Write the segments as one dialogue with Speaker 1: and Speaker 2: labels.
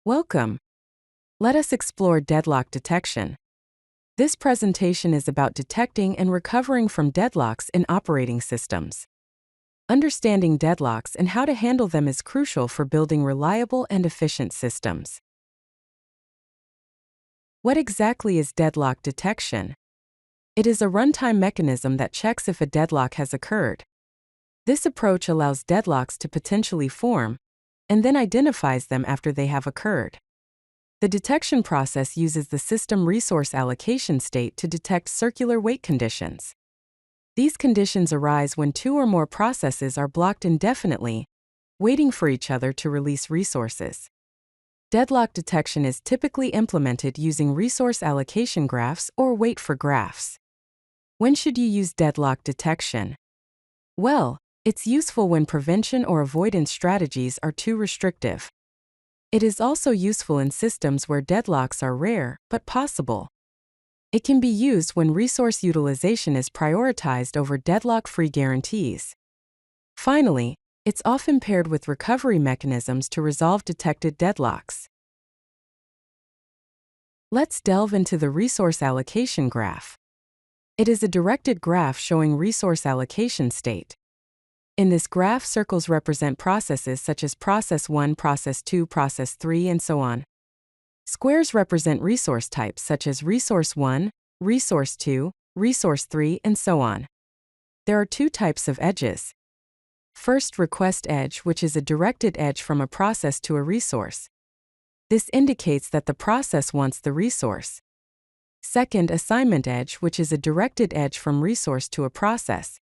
Speaker 1: Welcome. Let us explore deadlock detection. This presentation is about detecting and recovering from deadlocks in operating systems. Understanding deadlocks and how to handle them is crucial for building reliable and efficient systems. What exactly is deadlock detection? It is a runtime mechanism that checks if a deadlock has occurred. This approach allows deadlocks to potentially form, and then identifies them after they have occurred. The detection process uses the system resource allocation state to detect circular wait conditions. These conditions arise when two or more processes are blocked indefinitely, waiting for each other to release resources. Deadlock detection is typically implemented using resource allocation graphs or wait for graphs. When should you use deadlock detection? Well, it's useful when prevention or avoidance strategies are too restrictive. It is also useful in systems where deadlocks are rare but possible. It can be used when resource utilization is prioritized over deadlock-free guarantees. Finally, it's often paired with recovery mechanisms to resolve detected deadlocks. Let's delve into the resource allocation graph. It is a directed graph showing resource allocation state. In this graph, circles represent processes such as process 1, process 2, process 3, and so on. Squares represent resource types such as resource 1, resource 2, resource 3, and so on. There are two types of edges. First, request edge, which is a directed edge from a process to a resource. This indicates that the process wants the resource. Second, assignment edge, which is a directed edge from resource to a process.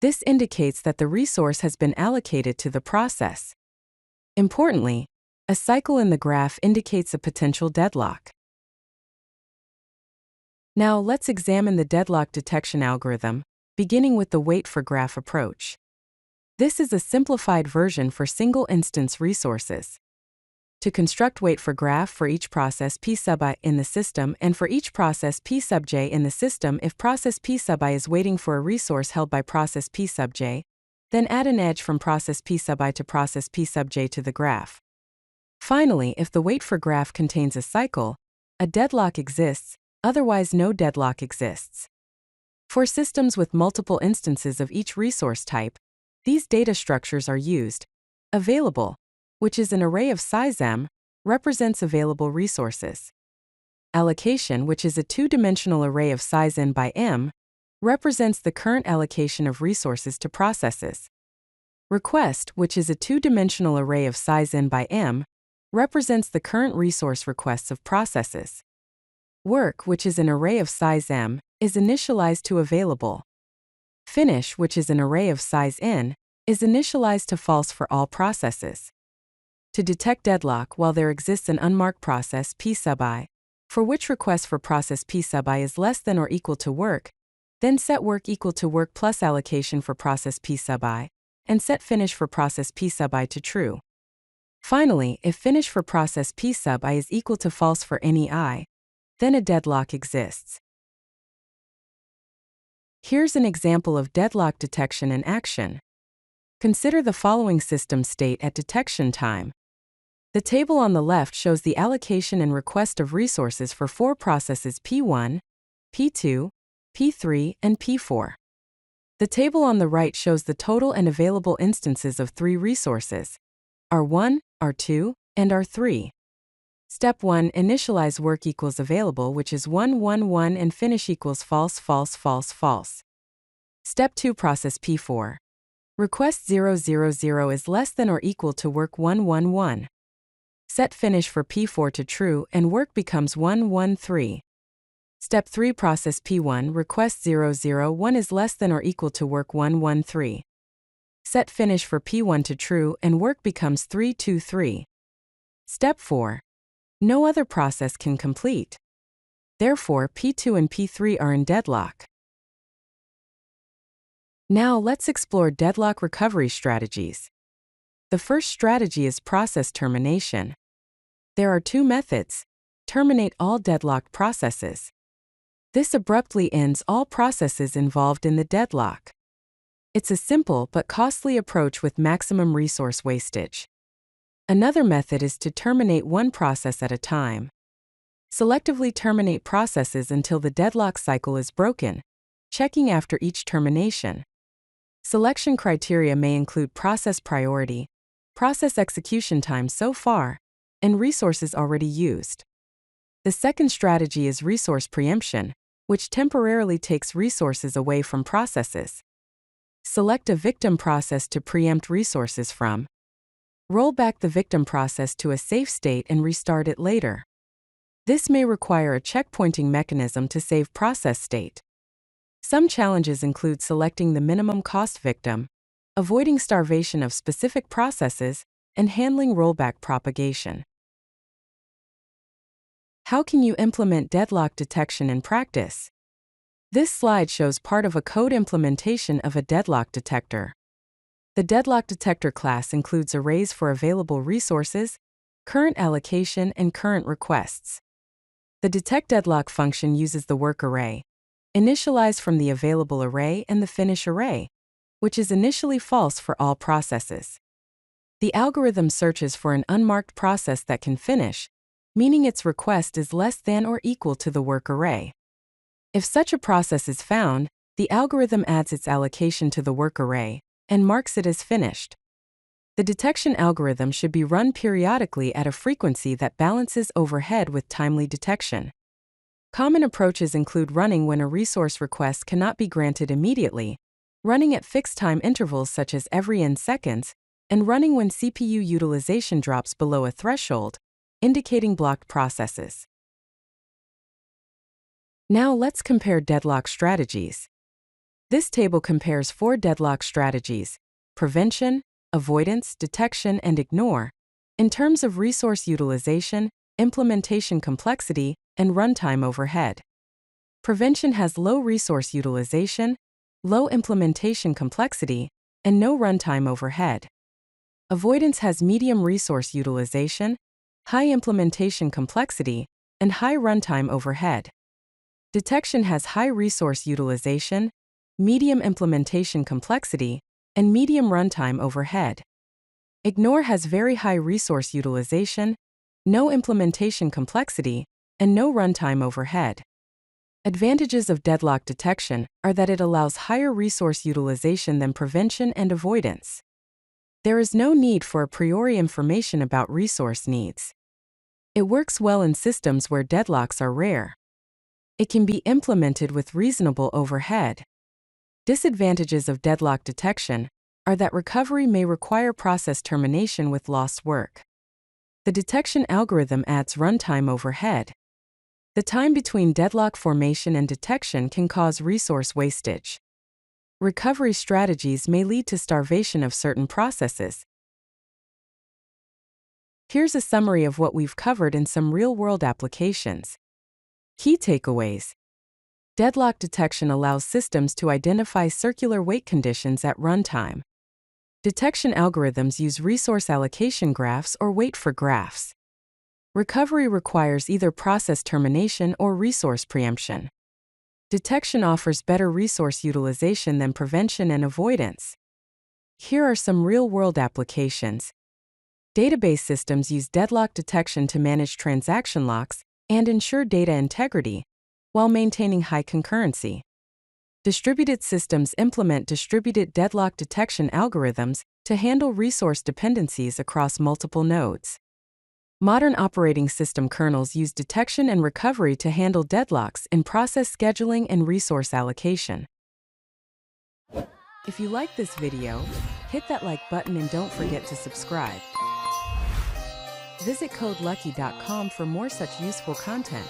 Speaker 1: This indicates that the resource has been allocated to the process. Importantly, a cycle in the graph indicates a potential deadlock. Now let's examine the deadlock detection algorithm, beginning with the wait for graph approach. This is a simplified version for single-instance resources. To construct wait for graph for each process P sub I in the system and for each process P sub j in the system if process P sub I is waiting for a resource held by process P sub j, then add an edge from process P sub I to process P sub j to the graph. Finally, if the wait for graph contains a cycle, a deadlock exists, otherwise no deadlock exists. For systems with multiple instances of each resource type, these data structures are used. Available, which is an array of size m, represents available resources. Allocation, which is a two-dimensional array of size n by m, represents the current allocation of resources to processes. Request, which is a two-dimensional array of size n by m, represents the current resource requests of processes. Work, which is an array of size m, is initialized to available. Finish, which is an array of size n, is initialized to false for all processes. To detect deadlock while there exists an unmarked process P sub I, for which request for process P sub I is less than or equal to work, then set work equal to work plus allocation for process P sub I, and set finish for process P sub I to true. Finally, if finish for process P sub I is equal to false for any I, then a deadlock exists. Here's an example of deadlock detection in action. Consider the following system state at detection time. The table on the left shows the allocation and request of resources for four processes P1, P2, P3, and P4. The table on the right shows the total and available instances of three resources, R1, R2, and R3. Step 1, initialize work equals available, which is 1, 1, 1, and finish equals false, false, false, false. Step 2, process P4. Request 0, 0, 0 is less than or equal to work 1, 1, 1. Set finish for P4 to true and work becomes 1, 1, 3. Step 3, process P1, request 0, 0, 1 is less than or equal to work 1, 1, 3. Set finish for P1 to true and work becomes 3, 2, 3. Step 4. No other process can complete. Therefore, P2 and P3 are in deadlock. Now let's explore deadlock recovery strategies. The first strategy is process termination. There are two methods. Terminate all deadlocked processes. This abruptly ends all processes involved in the deadlock. It's a simple but costly approach with maximum resource wastage. Another method is to terminate one process at a time. Selectively terminate processes until the deadlock cycle is broken, checking after each termination. Selection criteria may include process priority, process execution time so far, and resources already used. The second strategy is resource preemption, which temporarily takes resources away from processes. Select a victim process to preempt resources from. Roll back the victim process to a safe state and restart it later. This may require a checkpointing mechanism to save process state. Some challenges include selecting the minimum cost victim, avoiding starvation of specific processes, and handling rollback propagation. How can you implement deadlock detection in practice? This slide shows part of a code implementation of a deadlock detector. The deadlock detector class includes arrays for available resources, current allocation, and current requests. The detect deadlock function uses the work array, initialized from the available array, and the finish array, which is initially false for all processes. The algorithm searches for an unmarked process that can finish, meaning its request is less than or equal to the work array. If such a process is found, the algorithm adds its allocation to the work array and marks it as finished. The detection algorithm should be run periodically at a frequency that balances overhead with timely detection. Common approaches include running when a resource request cannot be granted immediately, running at fixed time intervals such as every n seconds, and running when CPU utilization drops below a threshold, indicating blocked processes. Now let's compare deadlock strategies. This table compares 4 deadlock strategies: prevention, avoidance, detection, and ignore, in terms of resource utilization, implementation complexity, and runtime overhead. Prevention has low resource utilization, low implementation complexity, and no runtime overhead. Avoidance has medium resource utilization, high implementation complexity, and high runtime overhead. Detection has high resource utilization, medium implementation complexity, and medium runtime overhead. Ignore has very high resource utilization, no implementation complexity, and no runtime overhead. Advantages of deadlock detection are that it allows higher resource utilization than prevention and avoidance. There is no need for a priori information about resource needs. It works well in systems where deadlocks are rare. It can be implemented with reasonable overhead. Disadvantages of deadlock detection are that recovery may require process termination with lost work. The detection algorithm adds runtime overhead. The time between deadlock formation and detection can cause resource wastage. Recovery strategies may lead to starvation of certain processes. Here's a summary of what we've covered in some real-world applications. Key takeaways. Deadlock detection allows systems to identify circular wait conditions at runtime. Detection algorithms use resource allocation graphs or wait for graphs. Recovery requires either process termination or resource preemption. Detection offers better resource utilization than prevention and avoidance. Here are some real-world applications. Database systems use deadlock detection to manage transaction locks and ensure data integrity, while maintaining high concurrency. Distributed systems implement distributed deadlock detection algorithms to handle resource dependencies across multiple nodes. Modern operating system kernels use detection and recovery to handle deadlocks in process scheduling and resource allocation. If you like this video, hit that like button and don't forget to subscribe. Visit codelucky.com for more such useful content.